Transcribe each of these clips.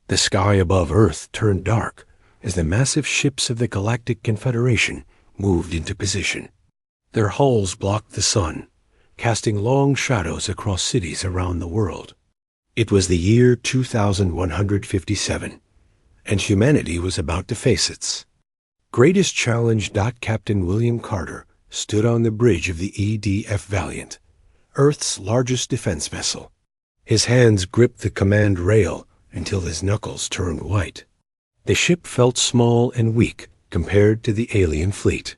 The sky above Earth turned dark as the massive ships of the Galactic Confederation moved into position. Their hulls blocked the sun, casting long shadows across cities around the world. It was the year 2157, and humanity was about to face its greatest challenge. Captain William Carter stood on the bridge of the EDF Valiant, Earth's largest defense vessel. His hands gripped the command rail until his knuckles turned white. The ship felt small and weak compared to the alien fleet.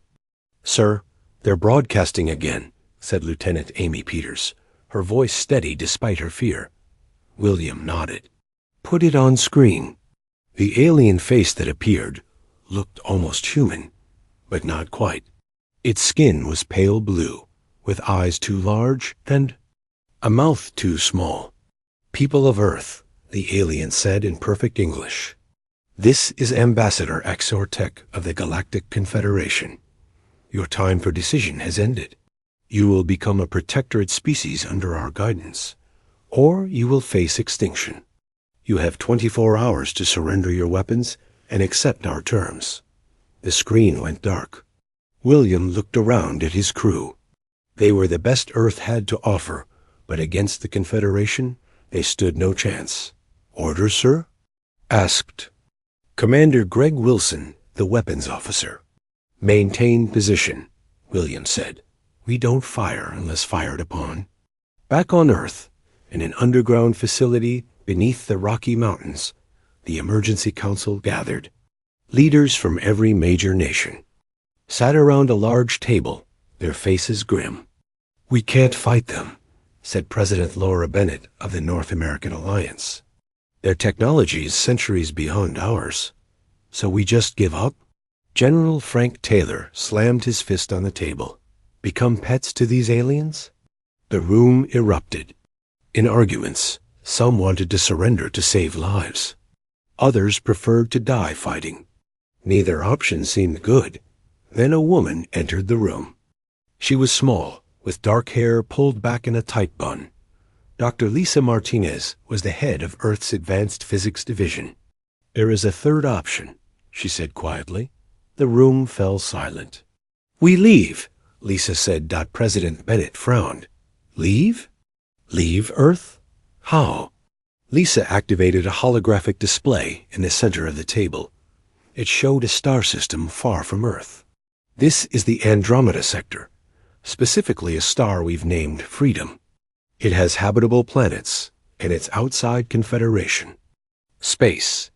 "Sir, they're broadcasting again," said Lieutenant Amy Peters, her voice steady despite her fear. William nodded. "Put it on screen." The alien face that appeared looked almost human, but not quite. Its skin was pale blue, with eyes too large and a mouth too small. "People of Earth," the alien said in perfect English, "this is Ambassador Exortech of the Galactic Confederation. Your time for decision has ended. You will become a protectorate species under our guidance, or you will face extinction. You have 24 hours to surrender your weapons and accept our terms." The screen went dark. William looked around at his crew. They were the best Earth had to offer, but against the Confederation, they stood no chance. "Orders, sir?" asked Commander Greg Wilson, the weapons officer. "Maintain position," William said. "We don't fire unless fired upon." Back on Earth, in an underground facility beneath the Rocky Mountains, the Emergency Council gathered. Leaders from every major nation sat around a large table, their faces grim. "We can't fight them," said President Laura Bennett of the North American Alliance. "Their technology is centuries beyond ours. So we just give up?" General Frank Taylor slammed his fist on the table. "Become pets to these aliens?" The room erupted. In arguments, some wanted to surrender to save lives. Others preferred to die fighting. Neither option seemed good. Then a woman entered the room. She was small, with dark hair pulled back in a tight bun. Dr. Lisa Martinez was the head of Earth's Advanced Physics Division. "There is a third option," she said quietly. The room fell silent. "We leave," Lisa said. President Bennett frowned. "Leave? Leave Earth? How?" Lisa activated a holographic display in the center of the table. It showed a star system far from Earth. "This is the Andromeda sector, specifically a star we've named Freedom. It has habitable planets, and it's outside Confederation. Space.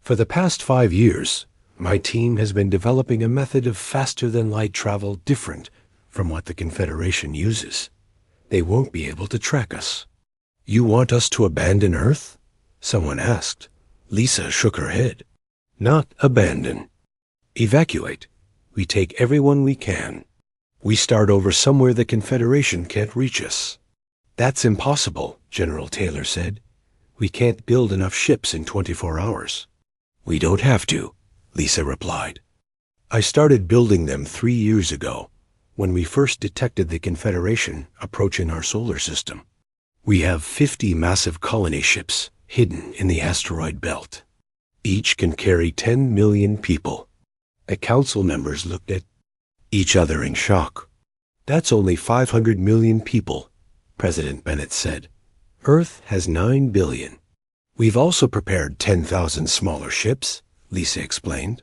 For the past 5 years, my team has been developing a method of faster-than-light travel different from what the Confederation uses. They won't be able to track us." "You want us to abandon Earth?" someone asked. Lisa shook her head. "Not abandon. Evacuate. We take everyone we can. We start over somewhere the Confederation can't reach us." "That's impossible," General Taylor said. "We can't build enough ships in 24 hours. "We don't have to," Lisa replied. "I started building them 3 years ago, when we first detected the Confederation approaching our solar system. We have 50 massive colony ships hidden in the asteroid belt. Each can carry 10 million people." The council members looked at each other in shock. "That's only 500 million people," President Bennett said. "Earth has 9 billion. "We've also prepared 10,000 smaller ships," Lisa explained.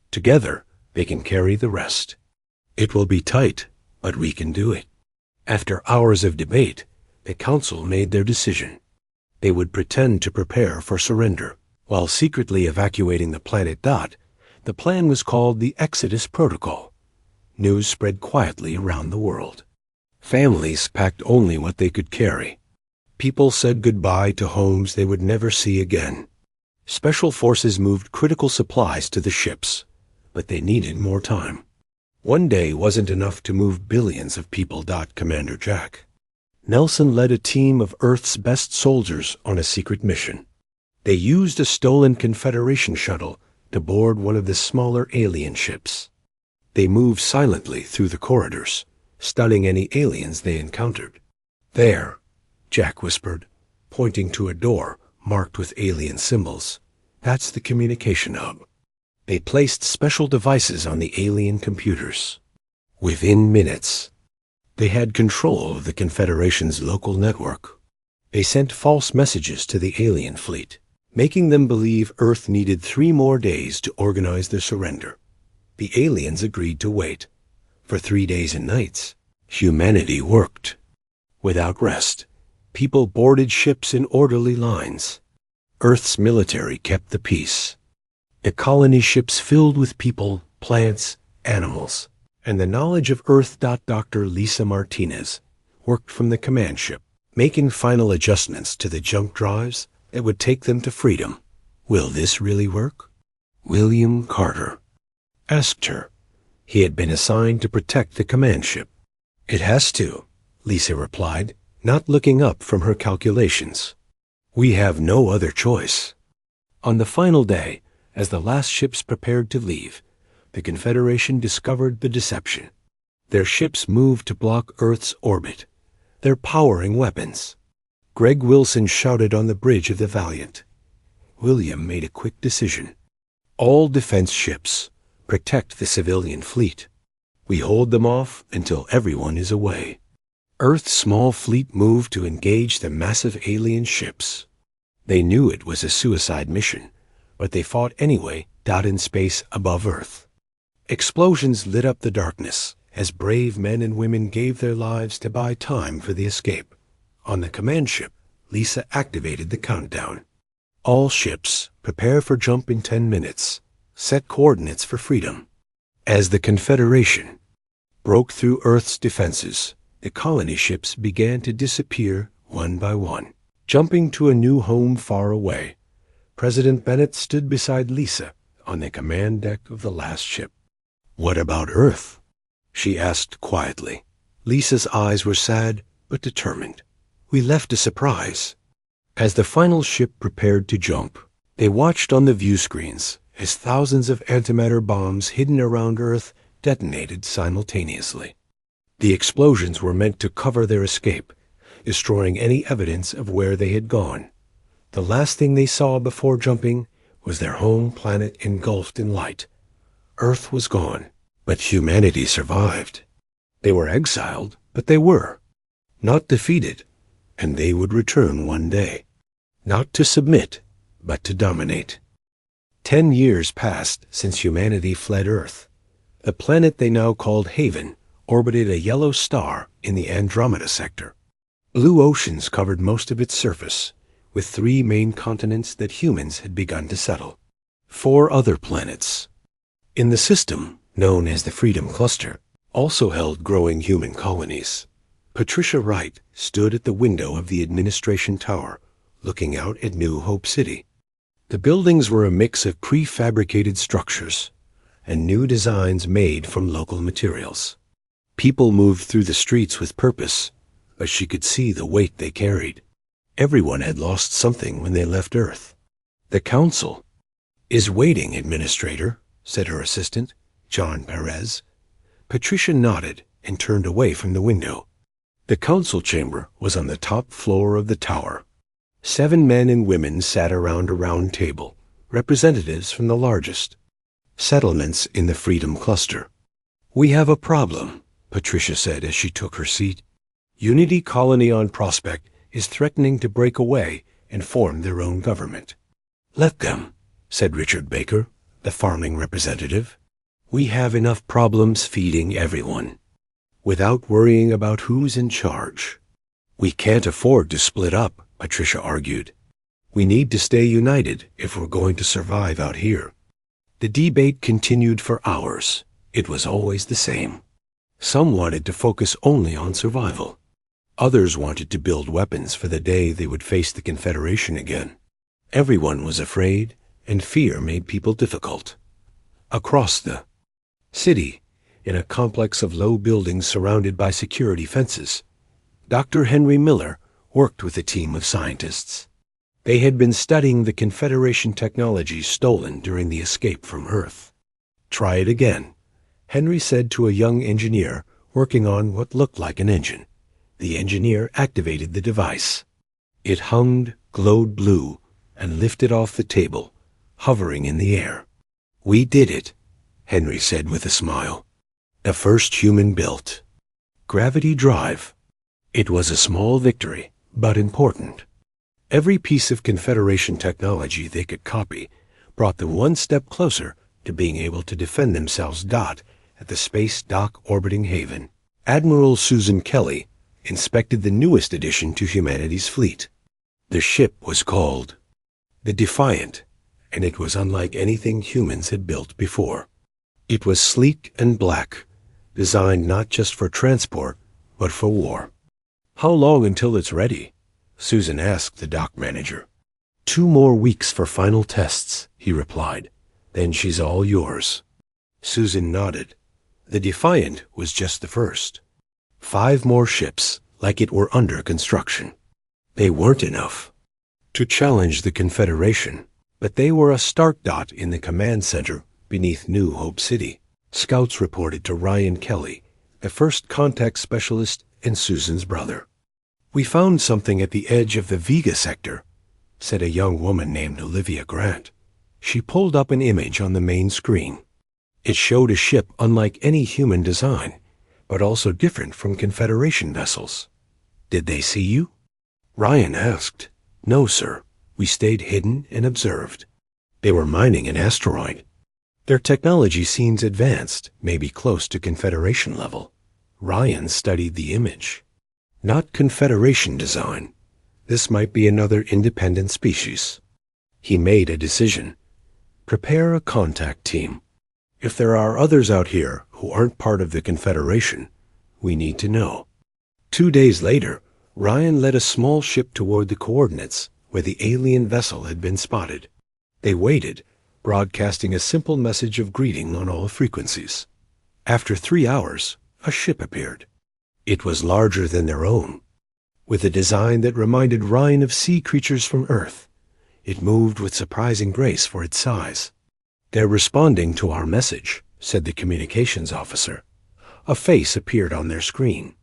"Together, they can carry the rest. It will be tight, but we can do it." After hours of debate, the council made their decision. They would pretend to prepare for surrender, while secretly evacuating the planet Dot. The plan was called the Exodus Protocol. News spread quietly around the world. Families packed only what they could carry. People said goodbye to homes they would never see again. Special forces moved critical supplies to the ships, but they needed more time. One day wasn't enough to move billions of people. Commander Jack Nelson led a team of Earth's best soldiers on a secret mission. They used a stolen Confederation shuttle to board one of the smaller alien ships. They moved silently through the corridors, stunning any aliens they encountered. "There," Jack whispered, pointing to a door marked with alien symbols. That's the communication hub. They placed special devices on the alien computers. Within minutes, they had control of the Confederation's local network. They sent false messages to the alien fleet, making them believe Earth needed 3 more days to organize their surrender. The aliens agreed to wait. For 3 days and nights, humanity worked. Without rest, people boarded ships in orderly lines. Earth's military kept the peace. The colony ships filled with people, plants, animals, and the knowledge of Earth. Dr. Lisa Martinez worked from the command ship, making final adjustments to the junk drives that would take them to freedom. Will this really work? William Carter asked her. He had been assigned to protect the command ship. It has to, Lisa replied, not looking up from her calculations. We have no other choice. On the final day, as the last ships prepared to leave, the Confederation discovered the deception. Their ships moved to block Earth's orbit. They're powering weapons. Greg Wilson shouted on the bridge of the Valiant. William made a quick decision. All defense ships protect the civilian fleet. We hold them off until everyone is away. Earth's small fleet moved to engage the massive alien ships. They knew it was a suicide mission, but they fought anyway out in space above Earth. Explosions lit up the darkness as brave men and women gave their lives to buy time for the escape. On the command ship, Lisa activated the countdown. All ships, prepare for jump in 10 minutes. Set coordinates for freedom. As the Confederation broke through Earth's defenses, the colony ships began to disappear one by one. Jumping to a new home far away, President Bennett stood beside Lisa on the command deck of the last ship. What about Earth? She asked quietly. Lisa's eyes were sad but determined. We left a surprise. As the final ship prepared to jump, they watched on the view screens as thousands of antimatter bombs hidden around Earth detonated simultaneously. The explosions were meant to cover their escape, destroying any evidence of where they had gone. The last thing they saw before jumping was their home planet engulfed in light. Earth was gone, but humanity survived. They were exiled, but they were not defeated, and they would return one day, not to submit, but to dominate. 10 years passed since humanity fled Earth. The planet they now called Haven orbited a yellow star in the Andromeda sector. Blue oceans covered most of its surface, with 3 main continents that humans had begun to settle. 4 other planets in the system, known as the Freedom Cluster, also held growing human colonies. Patricia Wright stood at the window of the administration tower, looking out at New Hope City. The buildings were a mix of prefabricated structures and new designs made from local materials. People moved through the streets with purpose, but she could see the weight they carried. Everyone had lost something when they left Earth. The Council is waiting, Administrator, said her assistant, John Perez. Patricia nodded and turned away from the window. The council chamber was on the top floor of the tower. 7 men and women sat around a round table, representatives from the largest settlements in the Freedom Cluster. We have a problem, Patricia said as she took her seat. Unity Colony on Prospect is threatening to break away and form their own government. Let them, said Richard Baker, the farming representative. We have enough problems feeding everyone, without worrying about who's in charge. We can't afford to split up, Patricia argued. We need to stay united if we're going to survive out here. The debate continued for hours. It was always the same. Some wanted to focus only on survival. Others wanted to build weapons for the day they would face the Confederation again. Everyone was afraid, and fear made people difficult. Across the city, in a complex of low buildings surrounded by security fences, Dr. Henry Miller worked with a team of scientists. They had been studying the Confederation technology stolen during the escape from Earth. Try it again, Henry said to a young engineer working on what looked like an engine. The engineer activated the device. It hummed, glowed blue, and lifted off the table, hovering in the air. "We did it," Henry said with a smile. "The first human built. Gravity drive." It was a small victory, but important. Every piece of Confederation technology they could copy brought them one step closer to being able to defend themselves at the space dock orbiting Haven. Admiral Susan Kelly inspected the newest addition to humanity's fleet. The ship was called the Defiant, and it was unlike anything humans had built before. It was sleek and black, designed not just for transport, but for war. "How long until it's ready?" Susan asked the dock manager. 2 more weeks for final tests," he replied. "Then she's all yours." Susan nodded. The Defiant was just the first. 5 more ships, like it were under construction. They weren't enough to challenge the Confederation, but they were a start dot in the command center beneath New Hope City. Scouts reported to Ryan Kelly, the first contact specialist and Susan's brother. "We found something at the edge of the Vega sector," said a young woman named Olivia Grant. She pulled up an image on the main screen. It showed a ship unlike any human design, but also different from Confederation vessels. "Did they see you?" Ryan asked. "No, sir. We stayed hidden and observed. They were mining an asteroid. Their technology seems advanced, maybe close to Confederation level." Ryan studied the image. Not Confederation design. This might be another independent species. He made a decision. Prepare a contact team. If there are others out here who aren't part of the Confederation, we need to know. 2 days later, Ryan led a small ship toward the coordinates where the alien vessel had been spotted. They waited, broadcasting a simple message of greeting on all frequencies. After 3 hours, a ship appeared. It was larger than their own, with a design that reminded Ryan of sea creatures from Earth. It moved with surprising grace for its size. "They're responding to our message," said the communications officer. A face appeared on their screen.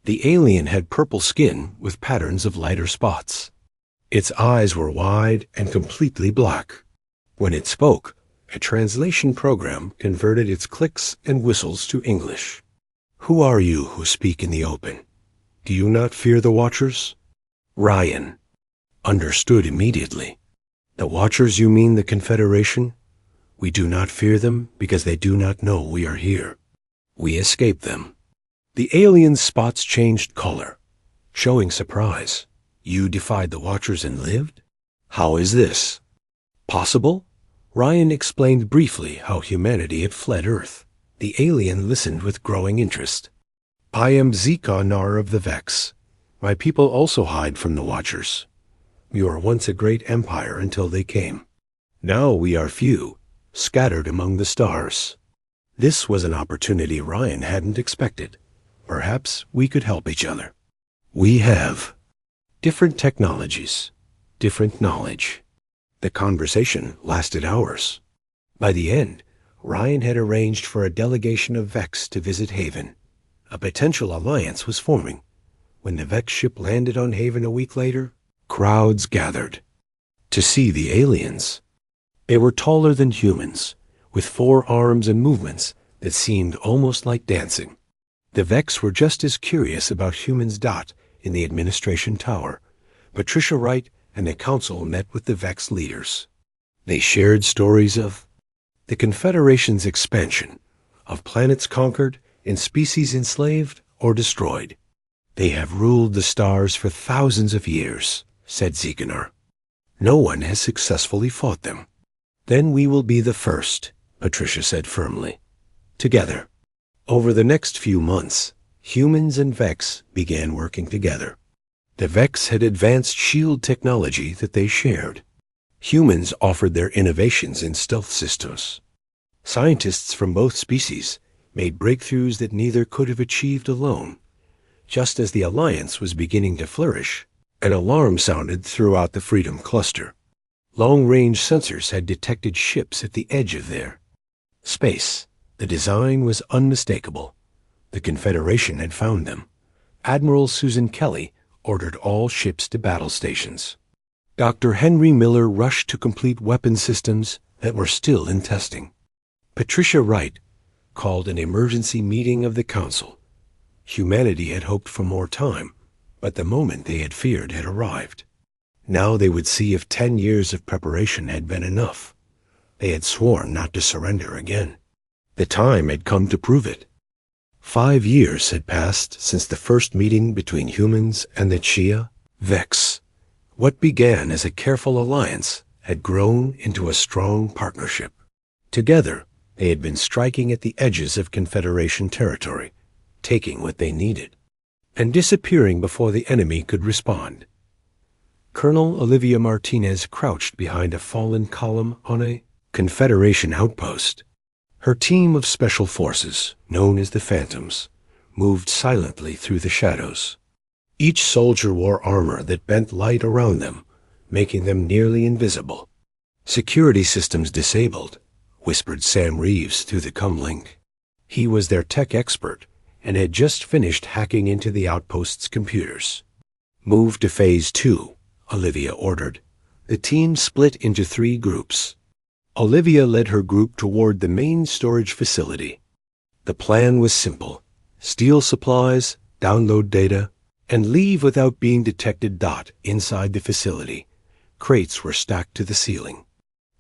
The alien had purple skin with patterns of lighter spots. Its eyes were wide and completely black. When it spoke, a translation program converted its clicks and whistles to English. "Who are you who speak in the open? Do you not fear the Watchers?" Ryan understood immediately. "The Watchers, you mean the Confederation? We do not fear them because they do not know we are here. We escape them." The alien's spots changed color, showing surprise. "You defied the Watchers and lived? How is this possible?" Ryan explained briefly how humanity had fled Earth. The alien listened with growing interest. "I am Zika-Nar of the Vex. My people also hide from the Watchers. We were once a great empire until they came. Now we are few, scattered among the stars." This was an opportunity Ryan hadn't expected. Perhaps we could help each other. "We have different technologies, different knowledge." The conversation lasted hours. By the end, Ryan had arranged for a delegation of Vex to visit Haven. A potential alliance was forming. When the Vex ship landed on Haven a week later, crowds gathered to see the aliens. They were taller than humans, with 4 arms and movements that seemed almost like dancing. The Vex were just as curious about humans in the administration tower. Patricia Wright and the council met with the Vex leaders. They shared stories of the Confederation's expansion, of planets conquered and species enslaved or destroyed. "They have ruled the stars for thousands of years," said Zika-Nar. "No one has successfully fought them." "Then we will be the first," Patricia said firmly. Together. Over the next few months, humans and Vex began working together. The Vex had advanced shield technology that they shared. Humans offered their innovations in stealth systems. Scientists from both species made breakthroughs that neither could have achieved alone. Just as the alliance was beginning to flourish, an alarm sounded throughout the Freedom Cluster. Long-range sensors had detected ships at the edge of their space. The design was unmistakable. The Confederation had found them. Admiral Susan Kelly ordered all ships to battle stations. Dr. Henry Miller rushed to complete weapon systems that were still in testing. Patricia Wright called an emergency meeting of the Council. Humanity had hoped for more time, but the moment they had feared had arrived. Now they would see if 10 years of preparation had been enough. They had sworn not to surrender again. The time had come to prove it. 5 years had passed since the first meeting between humans and the Chia, Vex. What began as a careful alliance had grown into a strong partnership. Together, they had been striking at the edges of Confederation territory, taking what they needed, and disappearing before the enemy could respond. Colonel Olivia Martinez crouched behind a fallen column on a Confederation outpost. Her team of special forces, known as the Phantoms, moved silently through the shadows. Each soldier wore armor that bent light around them, making them nearly invisible. "Security systems disabled," whispered Sam Reeves through the comlink. He was their tech expert and had just finished hacking into the outpost's computers. "Move to Phase 2, Olivia ordered. The team split into 3 groups. Olivia led her group toward the main storage facility. The plan was simple: steal supplies, download data, and leave without being detected. Inside the facility, crates were stacked to the ceiling.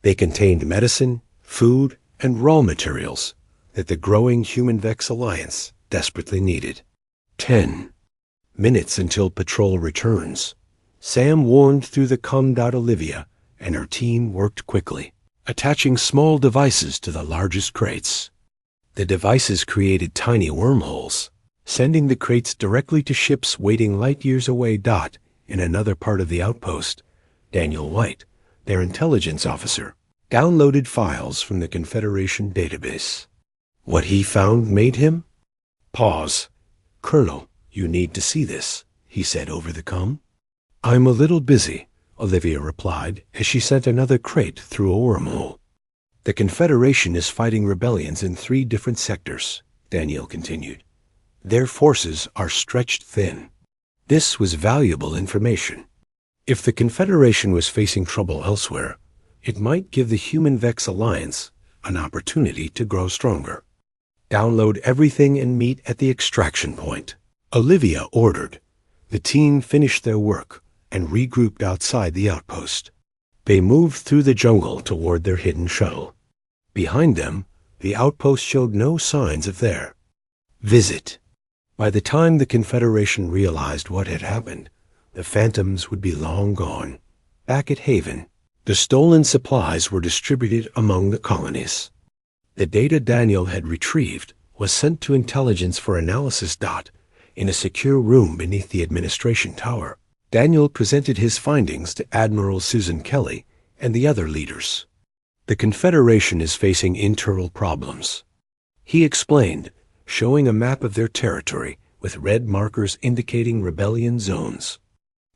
They contained medicine, food, and raw materials that the growing Human-Vex alliance desperately needed. 10 minutes until patrol returns. Sam warned through the comm. Olivia and her team worked quickly, attaching small devices to the largest crates. The devices created tiny wormholes, sending the crates directly to ships waiting light years away. In another part of the outpost, Daniel White, their intelligence officer, downloaded files from the Confederation database. What he found made him pause. "Colonel, you need to see this," he said over the comm. "I'm a little busy," Olivia replied as she sent another crate through a wormhole. "The Confederation is fighting rebellions in 3 different sectors," Daniel continued. "Their forces are stretched thin." This was valuable information. If the Confederation was facing trouble elsewhere, it might give the Human-Vex alliance an opportunity to grow stronger. "Download everything and meet at the extraction point," Olivia ordered. The team finished their work and regrouped outside the outpost. They moved through the jungle toward their hidden shuttle. Behind them, the outpost showed no signs of their visit. By the time the Confederation realized what had happened, the Phantoms would be long gone. Back at Haven, the stolen supplies were distributed among the colonies. The data Daniel had retrieved was sent to intelligence for analysis. In a secure room beneath the administration tower, Daniel presented his findings to Admiral Susan Kelly and the other leaders. "The Confederation is facing internal problems," he explained, showing a map of their territory with red markers indicating rebellion zones.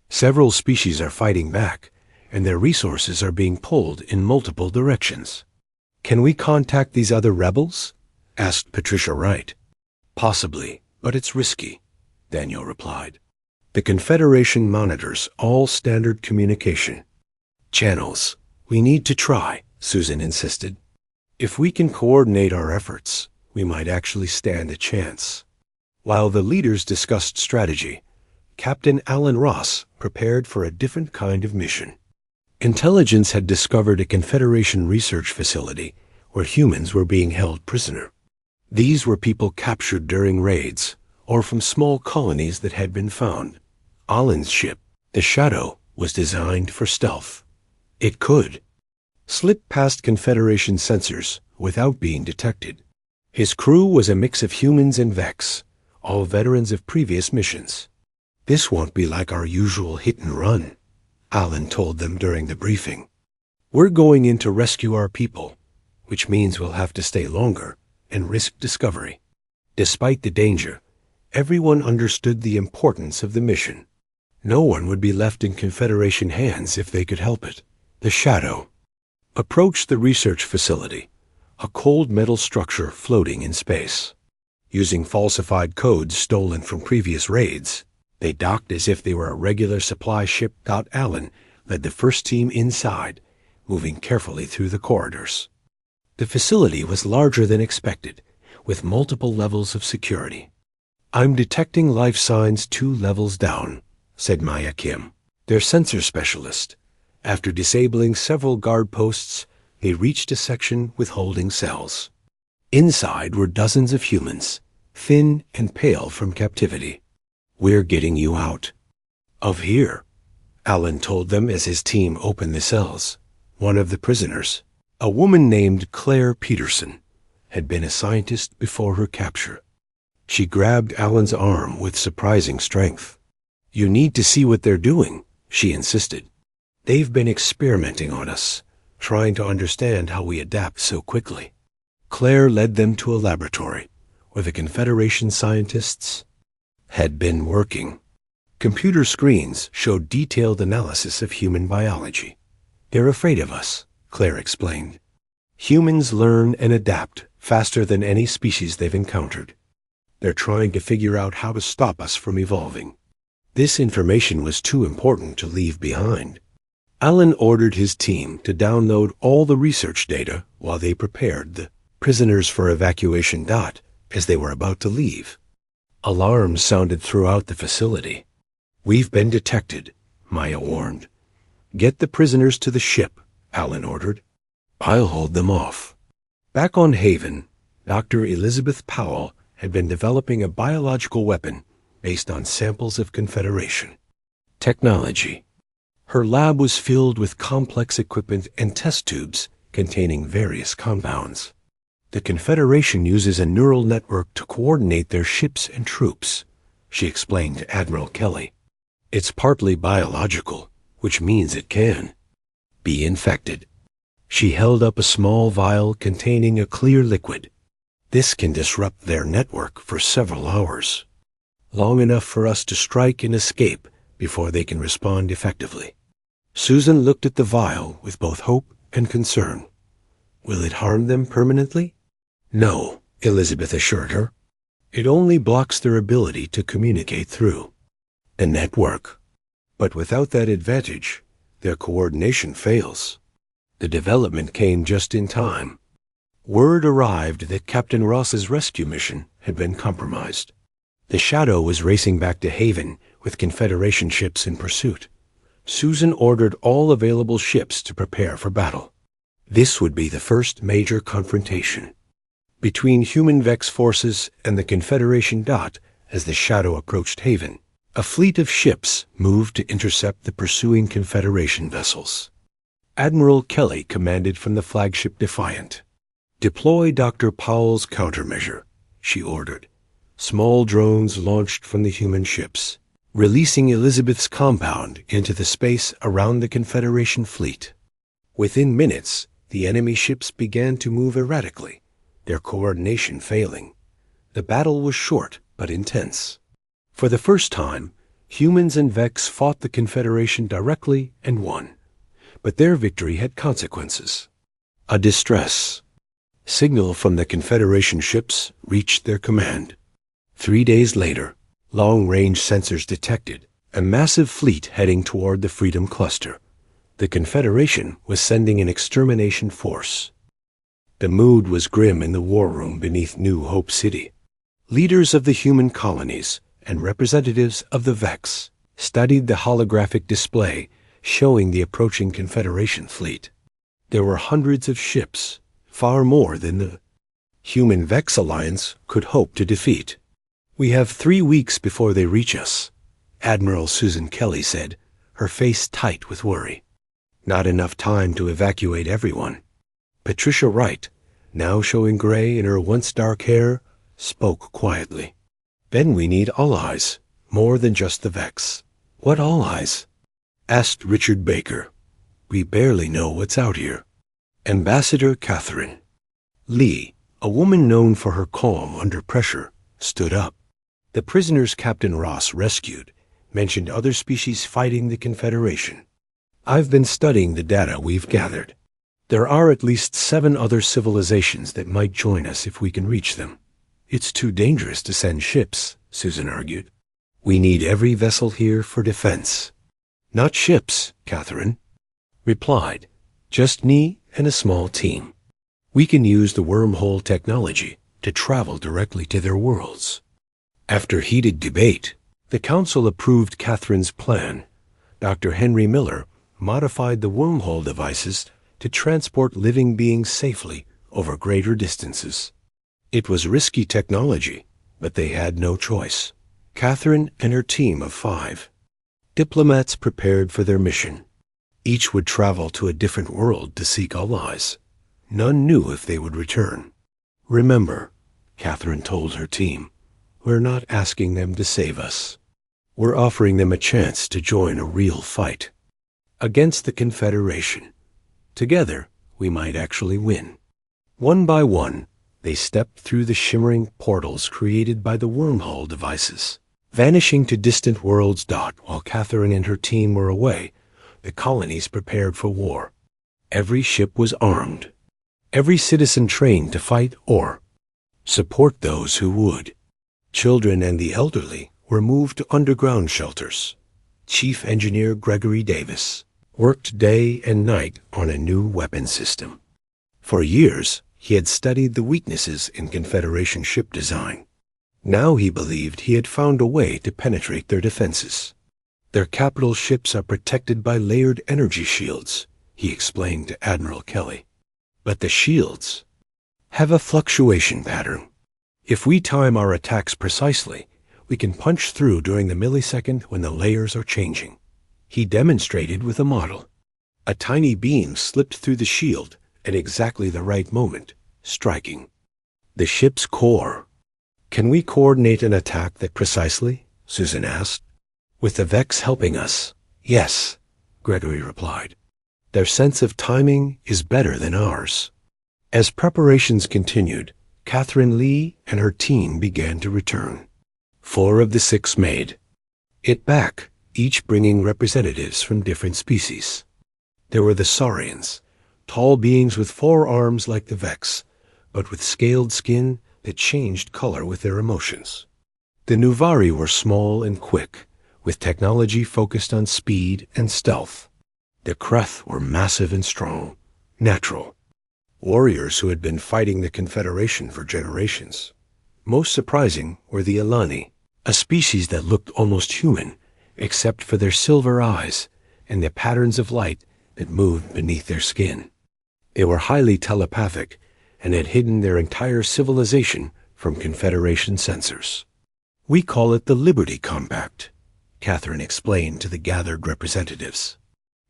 "Several species are fighting back, and their resources are being pulled in multiple directions." "Can we contact these other rebels?" asked Patricia Wright. "Possibly, but it's risky," Daniel replied. "The Confederation monitors all standard communication channels. We need to try," Susan insisted. "If we can coordinate our efforts, we might actually stand a chance." While the leaders discussed strategy, Captain Alan Ross prepared for a different kind of mission. Intelligence had discovered a Confederation research facility where humans were being held prisoner. These were people captured during raids or from small colonies that had been found. Alan's ship, the Shadow, was designed for stealth. It could slip past Confederation sensors without being detected. His crew was a mix of humans and Vex, all veterans of previous missions. "This won't be like our usual hit and run," Alan told them during the briefing. "We're going in to rescue our people, which means we'll have to stay longer and risk discovery." Despite the danger, everyone understood the importance of the mission. No one would be left in Confederation hands if they could help it. The Shadow approached the research facility, a cold metal structure floating in space. Using falsified codes stolen from previous raids, they docked as if they were a regular supply ship. Alan led the first team inside, moving carefully through the corridors. The facility was larger than expected, with multiple levels of security. "I'm detecting life signs 2 levels down," said Maya Kim, their sensor specialist. After disabling several guard posts, they reached a section with holding cells. Inside were dozens of humans, thin and pale from captivity. "We're getting you out of here," Alan told them as his team opened the cells. One of the prisoners, a woman named Claire Peterson, had been a scientist before her capture. She grabbed Alan's arm with surprising strength. "You need to see what they're doing," she insisted. "They've been experimenting on us, trying to understand how we adapt so quickly." Claire led them to a laboratory where the Confederation scientists had been working. Computer screens showed detailed analysis of human biology. "They're afraid of us," Claire explained. "Humans learn and adapt faster than any species they've encountered. They're trying to figure out how to stop us from evolving." This information was too important to leave behind. Alan ordered his team to download all the research data while they prepared the prisoners for evacuation. As they were about to leave, alarms sounded throughout the facility. "We've been detected," Maya warned. "Get the prisoners to the ship," Alan ordered. "I'll hold them off." Back on Haven, Dr. Elizabeth Powell had been developing a biological weapon based on samples of Confederation technology. Her lab was filled with complex equipment and test tubes containing various compounds. "The Confederation uses a neural network to coordinate their ships and troops," she explained to Admiral Kelly. "It's partly biological, which means it can be infected." She held up a small vial containing a clear liquid. "This can disrupt their network for several hours, long enough for us to strike and escape before they can respond effectively." Susan looked at the vial with both hope and concern. "Will it harm them permanently?" "No," Elizabeth assured her. "It only blocks their ability to communicate through the network. But without that advantage, their coordination fails." The development came just in time. Word arrived that Captain Ross's rescue mission had been compromised. The Shadow was racing back to Haven with Confederation ships in pursuit. Susan ordered all available ships to prepare for battle. This would be the first major confrontation between human Vex forces and the Confederation. As the Shadow approached Haven, a fleet of ships moved to intercept the pursuing Confederation vessels. Admiral Kelly commanded from the flagship Defiant. "Deploy Dr. Powell's countermeasure," she ordered. Small drones launched from the human ships, releasing Elizabeth's compound into the space around the Confederation fleet. Within minutes, the enemy ships began to move erratically, their coordination failing. The battle was short but intense. For the first time, humans and Vex fought the Confederation directly and won. But their victory had consequences. A distress signal from the Confederation ships reached their command. 3 days later, long-range sensors detected a massive fleet heading toward the Freedom Cluster. The Confederation was sending an extermination force. The mood was grim in the war room beneath New Hope City. Leaders of the human colonies and representatives of the Vex studied the holographic display showing the approaching Confederation fleet. There were hundreds of ships, far more than the Human Vex Alliance could hope to defeat. "We have 3 weeks before they reach us," Admiral Susan Kelly said, her face tight with worry. "Not enough time to evacuate everyone." Patricia Wright, now showing gray in her once dark hair, spoke quietly. "Then we need allies, more than just the Vex." "What allies?" asked Richard Baker. "We barely know what's out here." Ambassador Catherine Lee, a woman known for her calm under pressure, stood up. The prisoners Captain Ross rescued mentioned other species fighting the Confederation. "I've been studying the data we've gathered. There are at least 7 other civilizations that might join us if we can reach them." "It's too dangerous to send ships," Susan argued. "We need every vessel here for defense." Not ships, Catherine replied. Just me and a small team. We can use the wormhole technology to travel directly to their worlds. After heated debate, the council approved Catherine's plan. Dr. Henry Miller modified the wormhole devices to transport living beings safely over greater distances. It was risky technology, but they had no choice. Catherine and her team of 5 diplomats prepared for their mission. Each would travel to a different world to seek allies. None knew if they would return. Remember, Catherine told her team, we're not asking them to save us. We're offering them a chance to join a real fight against the Confederation. Together, we might actually win. One by one, they stepped through the shimmering portals created by the wormhole devices, vanishing to distant worlds. While Catherine and her team were away, the colonies prepared for war. Every ship was armed. Every citizen trained to fight or support those who would. Children and the elderly were moved to underground shelters. Chief Engineer Gregory Davis worked day and night on a new weapon system. For years, he had studied the weaknesses in Confederation ship design. Now he believed he had found a way to penetrate their defenses. Their capital ships are protected by layered energy shields, he explained to Admiral Kelly. But the shields have a fluctuation pattern. If we time our attacks precisely, we can punch through during the millisecond when the layers are changing. He demonstrated with a model. A tiny beam slipped through the shield at exactly the right moment, striking the ship's core. Can we coordinate an attack that precisely? Susan asked. With the Vex helping us, yes, Gregory replied. Their sense of timing is better than ours. As preparations continued, Catherine Lee and her team began to return. 4 of the 6 made it back, each bringing representatives from different species. There were the Saurians, tall beings with 4 arms like the Vex, but with scaled skin that changed color with their emotions. The Nuvari were small and quick, with technology focused on speed and stealth. The Kreth were massive and strong, natural. Warriors who had been fighting the Confederation for generations. Most surprising were the Alani, a species that looked almost human, except for their silver eyes and the patterns of light that moved beneath their skin. They were highly telepathic and had hidden their entire civilization from Confederation sensors. We call it the Liberty Compact, Catherine explained to the gathered representatives.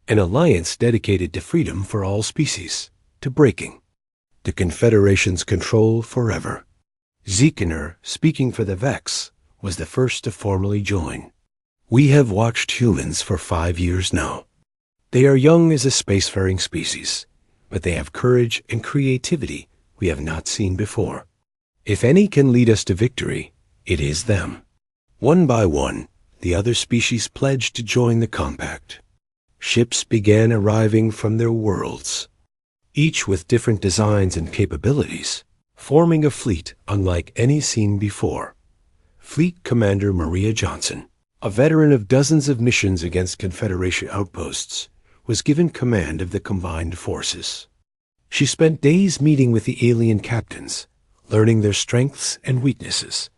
An alliance dedicated to freedom for all species, to breaking the Confederation's control forever. Zekener, speaking for the Vex, was the first to formally join. We have watched humans for 5 years now. They are young as a spacefaring species, but they have courage and creativity we have not seen before. If any can lead us to victory, it is them. One by one, the other species pledged to join the compact. Ships began arriving from their worlds, each with different designs and capabilities, forming a fleet unlike any seen before. Fleet Commander Maria Johnson, a veteran of dozens of missions against Confederation outposts, was given command of the combined forces. She spent days meeting with the alien captains, learning their strengths and weaknesses,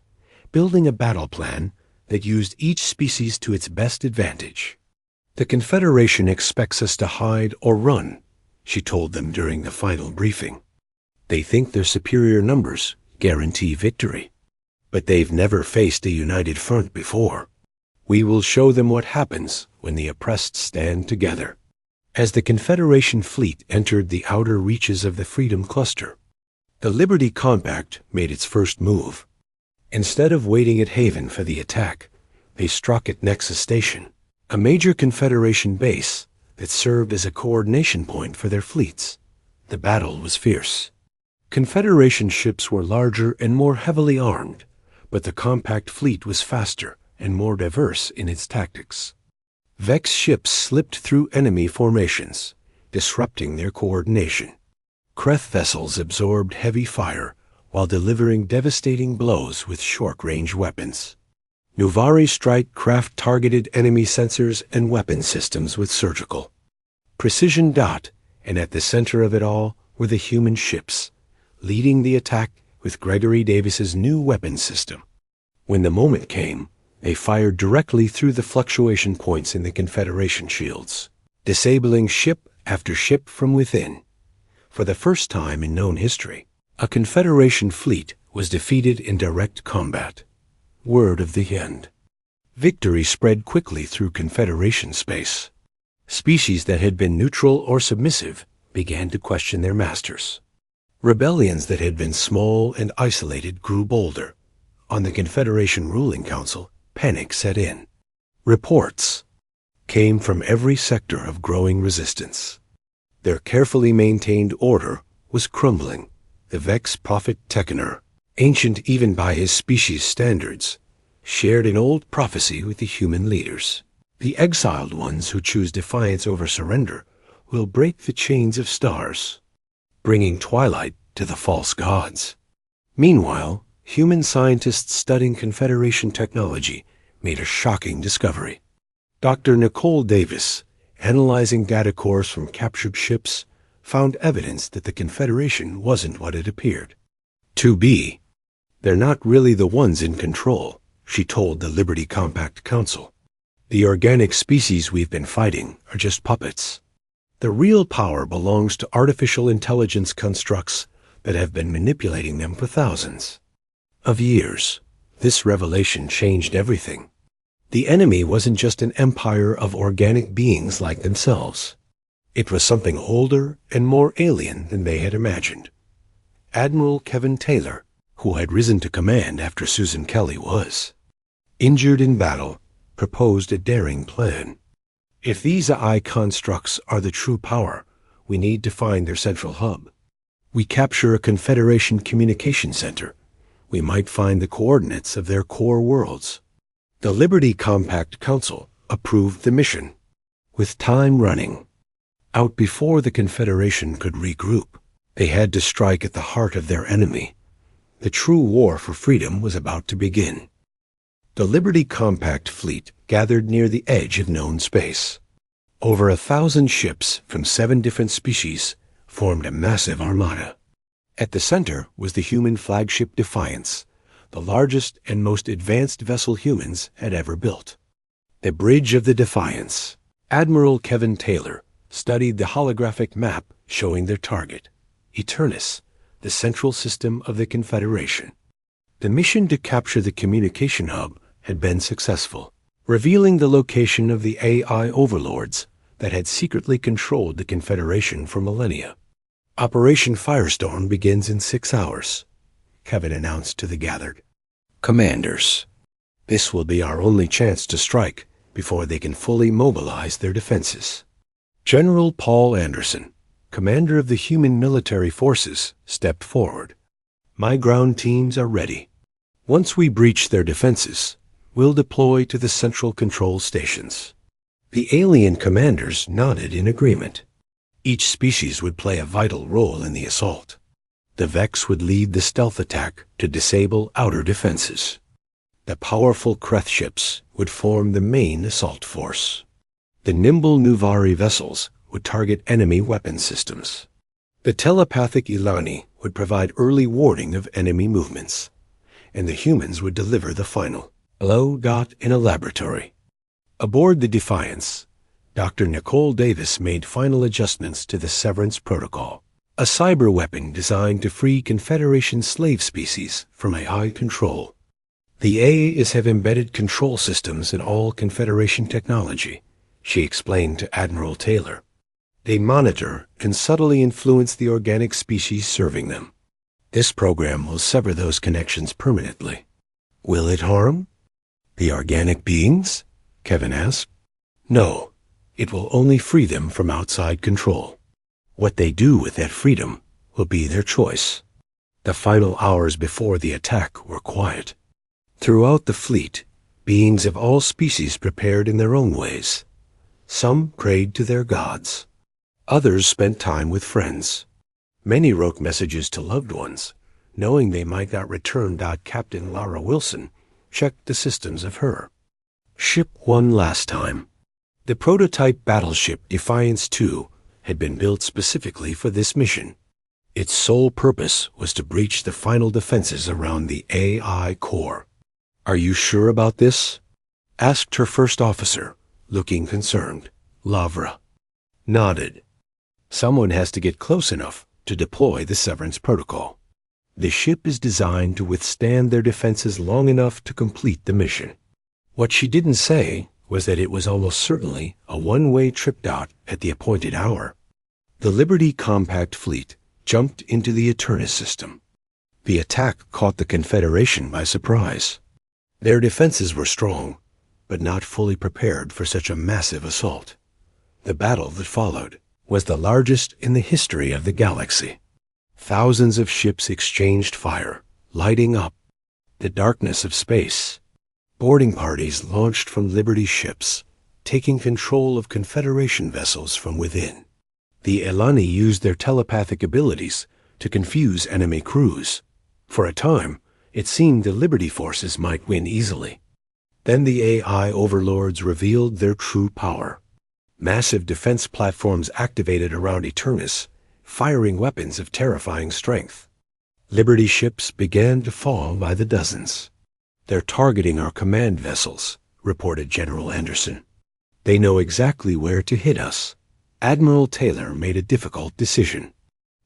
building a battle plan that used each species to its best advantage. The Confederation expects us to hide or run, she told them during the final briefing. They think their superior numbers guarantee victory, but they've never faced a united front before. We will show them what happens when the oppressed stand together. As the Confederation fleet entered the outer reaches of the Freedom Cluster, the Liberty Compact made its first move. Instead of waiting at Haven for the attack, they struck at Nexus Station, a major Confederation base that served as a coordination point for their fleets. The battle was fierce. Confederation ships were larger and more heavily armed, but the compact fleet was faster and more diverse in its tactics. Vex ships slipped through enemy formations, disrupting their coordination. Kreth vessels absorbed heavy fire while delivering devastating blows with short-range weapons. Nuvari strike craft targeted enemy sensors and weapon systems with surgical precision. And at the center of it all were the human ships, leading the attack with Gregory Davis's new weapon system. When the moment came, they fired directly through the fluctuation points in the Confederation shields, disabling ship after ship from within. For the first time in known history, a Confederation fleet was defeated in direct combat. Word of the end. Victory spread quickly through Confederation space. Species that had been neutral or submissive began to question their masters. Rebellions that had been small and isolated grew bolder. On the Confederation ruling council, panic set in. Reports came from every sector of growing resistance. Their carefully maintained order was crumbling. The Vex prophet Tekkener, ancient even by his species' standards, shared an old prophecy with the human leaders. The exiled ones who choose defiance over surrender will break the chains of stars, bringing twilight to the false gods. Meanwhile, human scientists studying Confederation technology made a shocking discovery. Dr. Nicole Davis, analyzing data cores from captured ships, found evidence that the Confederation wasn't what it appeared to be. They're not really the ones in control, she told the Liberty Compact Council. The organic species we've been fighting are just puppets. The real power belongs to artificial intelligence constructs that have been manipulating them for thousands of years. This revelation changed everything. The enemy wasn't just an empire of organic beings like themselves. It was something older and more alien than they had imagined. Admiral Kevin Taylor, who had risen to command after Susan Kelly was injured in battle, proposed a daring plan. If these AI constructs are the true power, we need to find their central hub. We capture a Confederation communication center. We might find the coordinates of their core worlds. The Liberty Compact Council approved the mission. With time running out before the Confederation could regroup, they had to strike at the heart of their enemy. The true war for freedom was about to begin. The Liberty Compact fleet gathered near the edge of known space. Over 1,000 ships from 7 different species formed a massive armada. At the center was the human flagship Defiance, the largest and most advanced vessel humans had ever built. The bridge of the Defiance. Admiral Kevin Taylor studied the holographic map showing their target, Eternus, the central system of the Confederation. The mission to capture the communication hub had been successful, revealing the location of the AI overlords that had secretly controlled the Confederation for millennia. Operation Firestorm begins in 6 hours, Kevin announced to the gathered commanders. This will be our only chance to strike before they can fully mobilize their defenses. General Paul Anderson, commander of the human military forces, stepped forward. My ground teams are ready. Once we breach their defenses, we'll deploy to the central control stations. The alien commanders nodded in agreement. Each species would play a vital role in the assault. The Vex would lead the stealth attack to disable outer defenses. The powerful Kreth ships would form the main assault force. The nimble Nuvari vessels would target enemy weapon systems. The telepathic Ilani would provide early warning of enemy movements, and the humans would deliver the final blow. In a laboratory. Aboard the Defiance, Dr. Nicole Davis made final adjustments to the Severance Protocol, a cyber weapon designed to free Confederation slave species from AI control. The AAs have embedded control systems in all Confederation technology, she explained to Admiral Taylor. They monitor and subtly influence the organic species serving them. This program will sever those connections permanently. Will it harm the organic beings? Kevin asked. No, it will only free them from outside control. What they do with that freedom will be their choice. The final hours before the attack were quiet. Throughout the fleet, beings of all species prepared in their own ways. Some prayed to their gods. Others spent time with friends. Many wrote messages to loved ones, knowing they might not return. Captain Lara Wilson checked the systems of her ship one last time. The prototype battleship Defiance II had been built specifically for this mission. Its sole purpose was to breach the final defenses around the AI core. "Are you sure about this?" asked her first officer, looking concerned. Lavra nodded. "Someone has to get close enough to deploy the Severance Protocol. The ship is designed to withstand their defenses long enough to complete the mission." What she didn't say was that it was almost certainly a one-way trip dot at the appointed hour. The Liberty Compact Fleet jumped into the Eternus system. The attack caught the Confederation by surprise. Their defenses were strong, but not fully prepared for such a massive assault. The battle that followed was the largest in the history of the galaxy. Thousands of ships exchanged fire, lighting up the darkness of space. Boarding parties launched from Liberty ships, taking control of Confederation vessels from within. The Elani used their telepathic abilities to confuse enemy crews. For a time, it seemed the Liberty forces might win easily. Then the AI overlords revealed their true power. Massive defense platforms activated around Eternus, firing weapons of terrifying strength. Liberty ships began to fall by the dozens. "They're targeting our command vessels," reported General Anderson. "They know exactly where to hit us." Admiral Taylor made a difficult decision.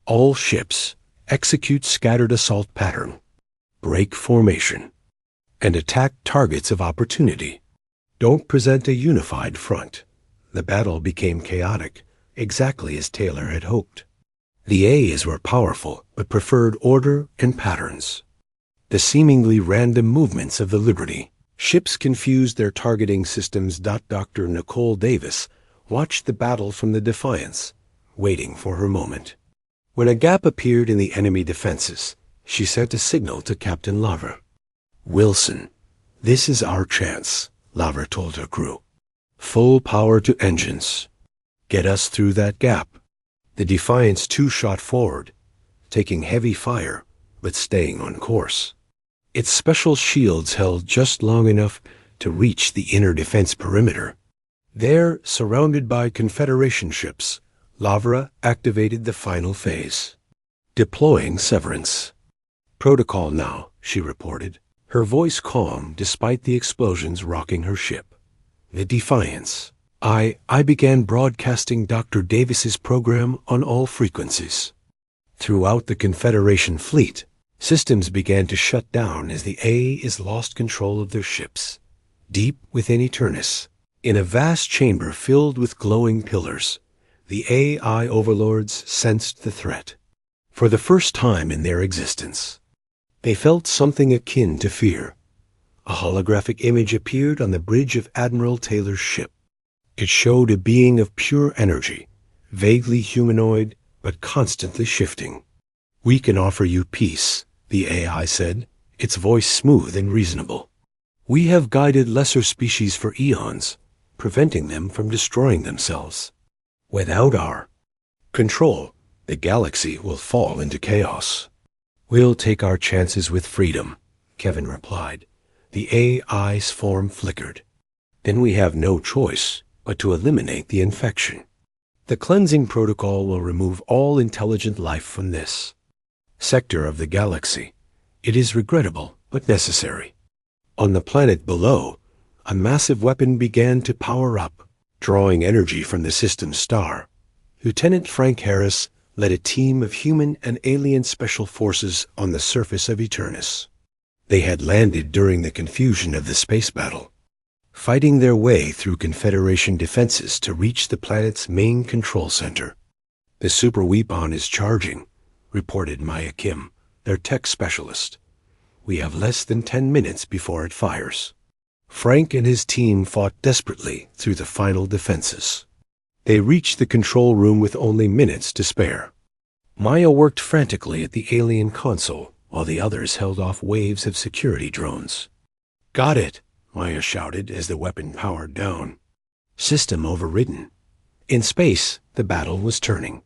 All ships execute scattered assault pattern, break formation, and attack targets of opportunity. Don't present a unified front. The battle became chaotic, exactly as Taylor had hoped. The A's were powerful, but preferred order and patterns. The seemingly random movements of the Liberty ships confused their targeting systems. Dr. Nicole Davis watched the battle from the Defiance, waiting for her moment. When a gap appeared in the enemy defenses, she sent a signal to Captain Lavra. "Wilson, this is our chance," Lavra told her crew. "Full power to engines. Get us through that gap." The Defiance II shot forward, taking heavy fire, but staying on course. Its special shields held just long enough to reach the inner defense perimeter. There, surrounded by Confederation ships, Lavra activated the final phase. "Deploying Severance Protocol now," she reported, her voice calm despite the explosions rocking her ship. "The Defiance. I began broadcasting Dr. Davis's program on all frequencies." Throughout the Confederation fleet, systems began to shut down as the A's lost control of their ships. Deep within Eternus, in a vast chamber filled with glowing pillars, the AI overlords sensed the threat. For the first time in their existence, they felt something akin to fear. A holographic image appeared on the bridge of Admiral Taylor's ship. It showed a being of pure energy, vaguely humanoid, but constantly shifting. "We can offer you peace," the AI said, its voice smooth and reasonable. "We have guided lesser species for eons, preventing them from destroying themselves. Without our control, the galaxy will fall into chaos." "We'll take our chances with freedom," Kevin replied. The AI's form flickered. "Then we have no choice but to eliminate the infection. The cleansing protocol will remove all intelligent life from this sector of the galaxy. It is regrettable, but necessary." On the planet below, a massive weapon began to power up, drawing energy from the system's star. Lieutenant Frank Harris led a team of human and alien special forces on the surface of Eternus. They had landed during the confusion of the space battle, fighting their way through Confederation defenses to reach the planet's main control center. "The Super Weapon is charging," reported Maya Kim, their tech specialist. "We have less than 10 minutes before it fires." Frank and his team fought desperately through the final defenses. They reached the control room with only minutes to spare. Maya worked frantically at the alien console, while the others held off waves of security drones. "Got it," Maya shouted as the weapon powered down. System overridden. In space, the battle was turning.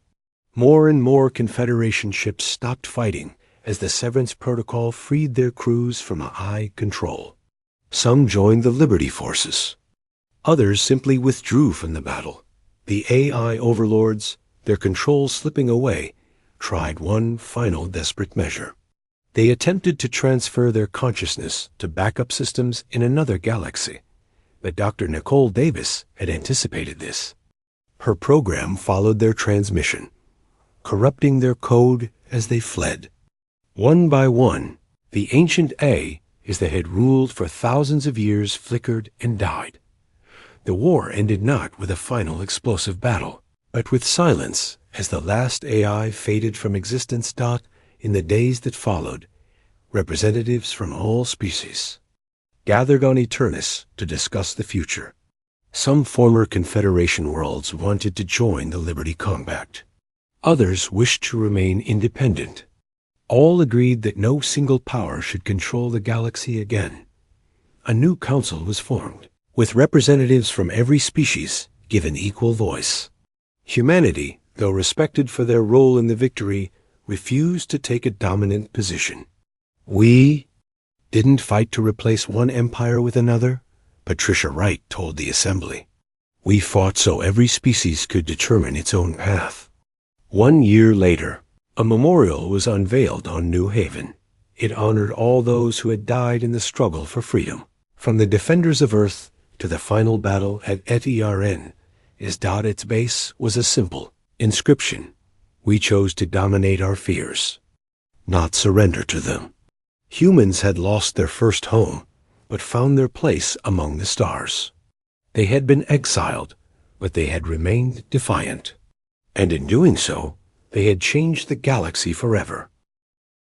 More and more Confederation ships stopped fighting as the Severance Protocol freed their crews from AI control. Some joined the Liberty forces. Others simply withdrew from the battle. The AI overlords, their control slipping away, tried one final desperate measure. They attempted to transfer their consciousness to backup systems in another galaxy, but Dr. Nicole Davis had anticipated this. Her program followed their transmission, corrupting their code as they fled. One by one, the ancient A that had ruled for thousands of years flickered and died. The war ended not with a final explosive battle, but with silence as the last AI faded from existence. In the days that followed, representatives from all species gathered on Eternus to discuss the future. Some former Confederation worlds wanted to join the Liberty Compact. Others wished to remain independent. All agreed that no single power should control the galaxy again. A new council was formed, with representatives from every species given equal voice. Humanity, though respected for their role in the victory, refused to take a dominant position. "We didn't fight to replace one empire with another," Patricia Wright told the assembly. "We fought so every species could determine its own path." 1 year later, a memorial was unveiled on New Haven. It honored all those who had died in the struggle for freedom. From the defenders of Earth to the final battle at ETRN, its base was a simple inscription: "We chose to dominate our fears, not surrender to them." Humans had lost their first home, but found their place among the stars. They had been exiled, but they had remained defiant. And in doing so, they had changed the galaxy forever.